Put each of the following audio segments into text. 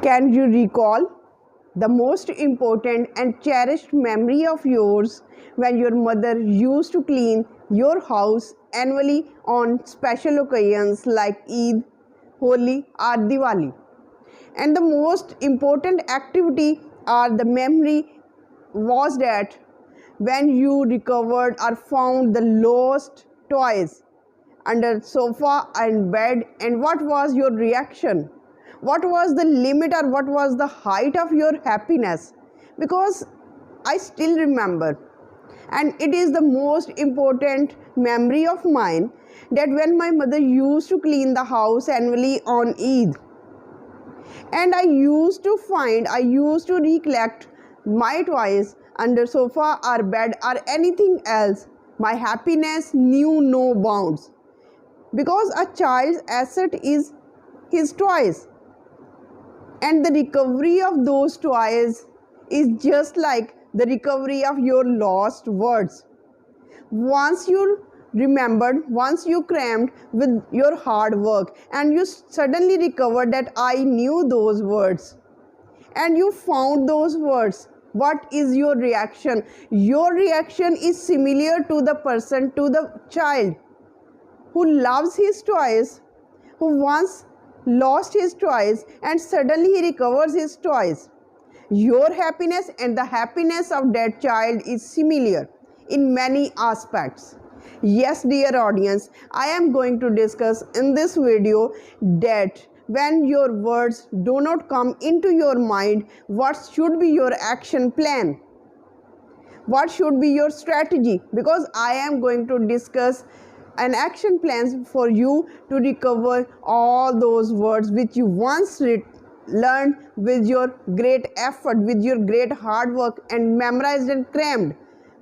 Can you recall the most important and cherished memory of yours when your mother used to clean your house annually on special occasions like Eid, Holi, or Diwali? And the most important activity or the memory was that when you recovered or found the lost toys under sofa and bed, and what was your reaction? What was the limit or what was the height of your happiness? Because I still remember, and it is the most important memory of mine, that when my mother used to clean the house annually on Eid, and I used to recollect my toys under sofa or bed or anything else, my happiness knew no bounds, because a child's asset is his toys, and the recovery of those toys is just like the recovery of your lost words. Once you remembered, once you crammed with your hard work, and you suddenly recovered that I knew those words, and you found those words, what is your reaction? Your reaction is similar to the person, to the child who loves his toys, who once lost his toys and suddenly he recovers his toys. Your happiness and the happiness of that child is similar in many aspects. Yes, dear audience, I am going to discuss in this video that when your words do not come into your mind, what should be your action plan? What should be your strategy? Because I am going to discuss an action plan for you to recover all those words which you once learned with your great effort, with your great hard work, and memorized and crammed,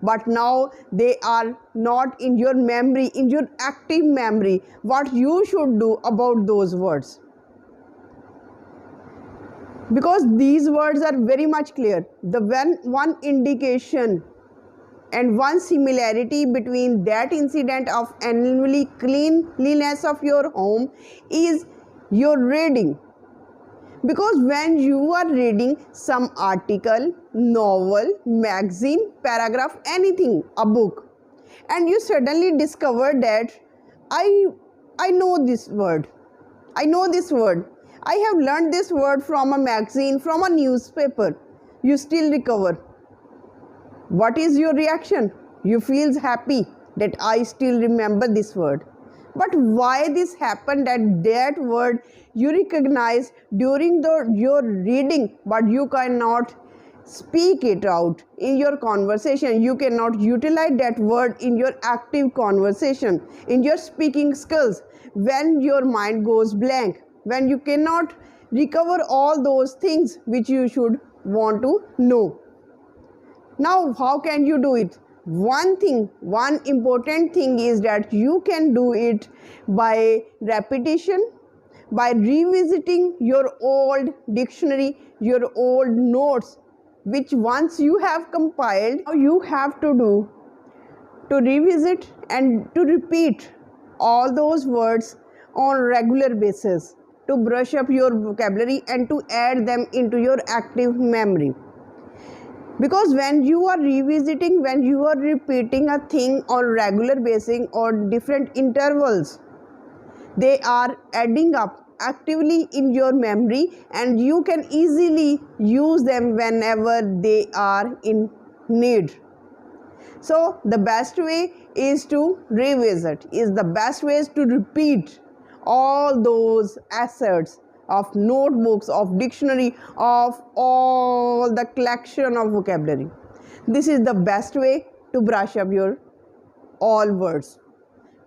but now they are not in your memory, in your active memory. What you should do about those words? Because these words are very much clear. The one indication and one similarity between that incident of annually cleanliness of your home is your reading. Because when you are reading some article, novel, magazine, paragraph, anything, a book, and you suddenly discover that I know this word, I know this word, I have learned this word from a magazine, from a newspaper, you still recover. What is your reaction? You feel happy that I still remember this word. But why this happened, that word you recognize during your reading, but you cannot speak it out in your conversation. You cannot utilize that word in your active conversation, in your speaking skills, when your mind goes blank, when you cannot recover all those things which you should want to know. Now, how can you do it? One important thing is that you can do it by repetition, by revisiting your old dictionary, your old notes, which once you have compiled, you have to do to revisit and to repeat all those words on a regular basis, to brush up your vocabulary and to add them into your active memory. Because when you are revisiting, when you are repeating a thing on regular basis or different intervals, they are adding up actively in your memory, and you can easily use them whenever they are in need. So the best way is to revisit, is the best way is to repeat all those assets of notebooks, of dictionary, of all the collection of vocabulary. This is the best way to brush up your all words,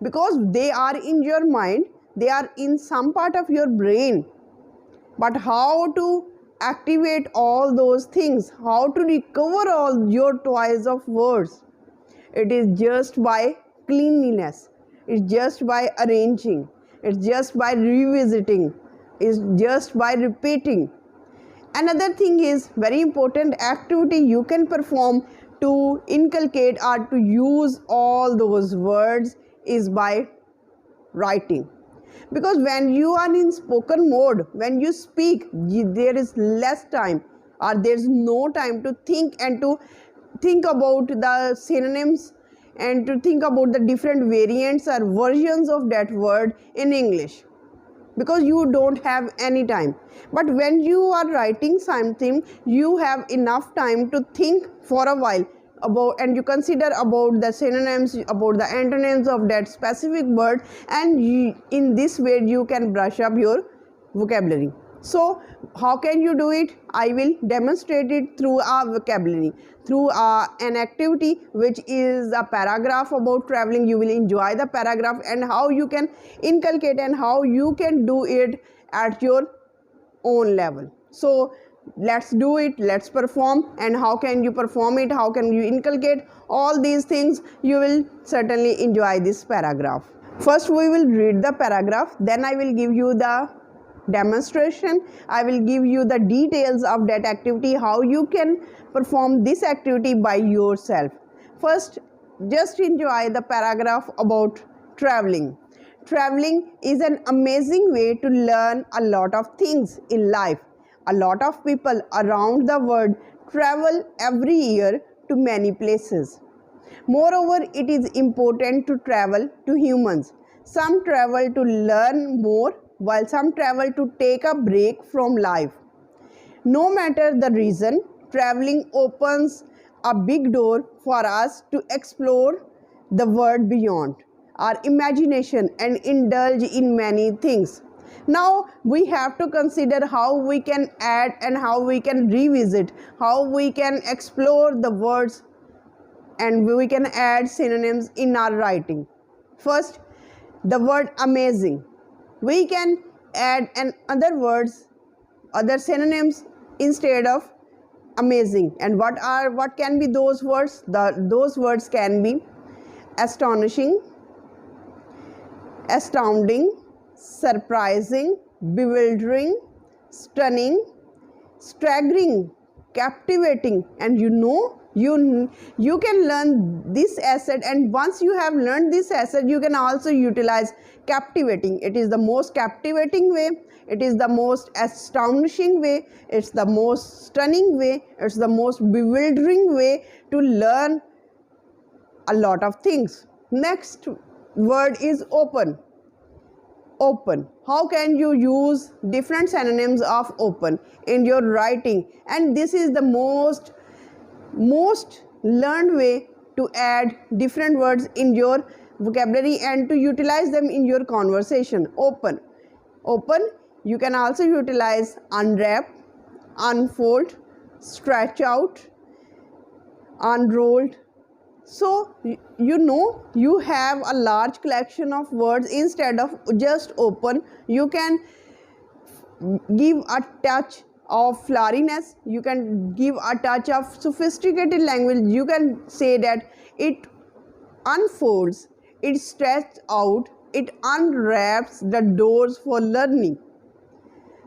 because they are in your mind, they are in some part of your brain. But how to activate all those things, how to recover all your toys of words? It is just by cleanliness, it's just by arranging, it's just by revisiting, is just by repeating. Another thing is very important activity you can perform to inculcate or to use all those words is by writing. because when you are in spoken mode, when you speak, there is less time, or there is no time to think and to think about the synonyms and to think about the different variants or versions of that word in English, because you don't have any time. But when you are writing something, you have enough time to think for a while about, and you consider about the synonyms, about the antonyms of that specific word, and in this way you can brush up your vocabulary. So how can you do it? I will demonstrate it through our vocabulary, through an activity which is a paragraph about traveling. You will enjoy the paragraph and how you can inculcate and how you can do it at your own level. So let's do it, let's perform. And how can you perform it, how can you inculcate all these things? You will certainly enjoy this paragraph. First we will read the paragraph, then I will give you the demonstration. I will give you the details of that activity, how you can perform this activity by yourself. First, just enjoy the paragraph about traveling. Traveling is an amazing way to learn a lot of things in life. A lot of people around the world travel every year to many places. Moreover, it is important to travel to humans. Some travel to learn more, while some travel to take a break from life. No matter the reason, traveling opens a big door for us to explore the world beyond our imagination and indulge in many things. Now we have to consider how we can add and how we can revisit, how we can explore the words, and we can add synonyms in our writing. First, the word amazing. We can add other words, other synonyms instead of amazing. And what can be those words? Those words can be astonishing, astounding, surprising, bewildering, stunning, staggering, captivating. And you can learn this asset, and once you have learned this asset, you can also utilize captivating. It is the most captivating way, it is the most astonishing way, it's the most stunning way, it's the most bewildering way to learn a lot of things. Next word is open. Open. How can you use different synonyms of open in your writing? And this is the most learned way to add different words in your vocabulary and to utilize them in your conversation. Open. You can also utilize unwrap, unfold, stretch out, unrolled. So you have a large collection of words. Instead of just open, you can give a touch of floweriness, you can give a touch of sophisticated language. You can say that it unfolds, it stretches out, it unwraps the doors for learning.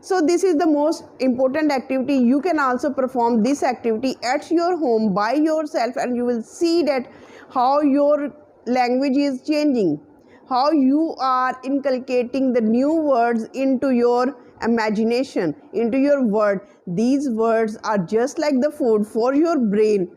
So this is the most important activity. You can also perform this activity at your home by yourself, and you will see that how your language is changing, how you are inculcating the new words into your imagination, into your word. These words are just like the food for your brain.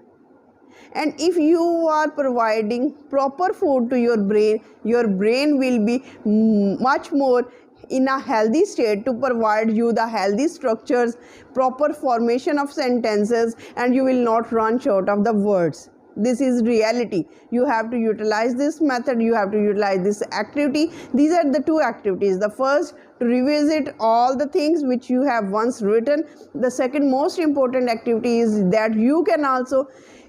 And if you are providing proper food to your brain will be much more in a healthy state to provide you the healthy structures, proper formation of sentences, and you will not run short of the words. This is reality. You have to utilize this method, you have to utilize this activity. These are the two activities. The first, to revisit all the things which you have once written. The second most important activity is that you can also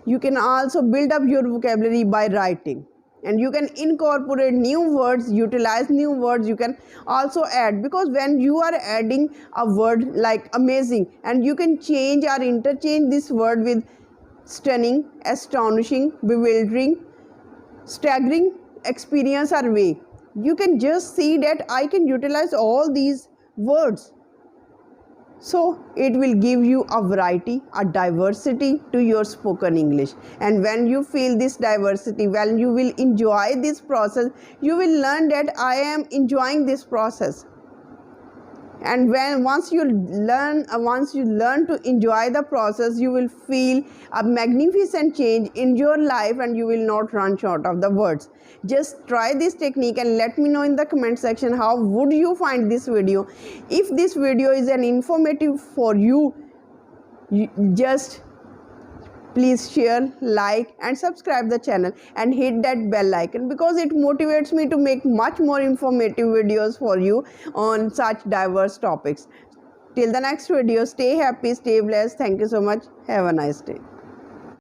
build up your vocabulary by writing, and you can incorporate new words, utilize new words. You can also add, because when you are adding a word like amazing, and you can change or interchange this word with stunning, astonishing, bewildering, staggering, experience or way, you can just see that I can utilize all these words. So it will give you a variety, a diversity to your spoken English. And when you feel this diversity, when you will enjoy this process, you will learn that I am enjoying this process. And once you learn to enjoy the process, you will feel a magnificent change in your life, and you will not run short of the words. Just try this technique and let me know in the comment section how would you find this video. If this video is an informative for you, just please share, like and subscribe the channel and hit that bell icon, because it motivates me to make much more informative videos for you on such diverse topics. Till the next video, stay happy, stay blessed. Thank you so much. Have a nice day.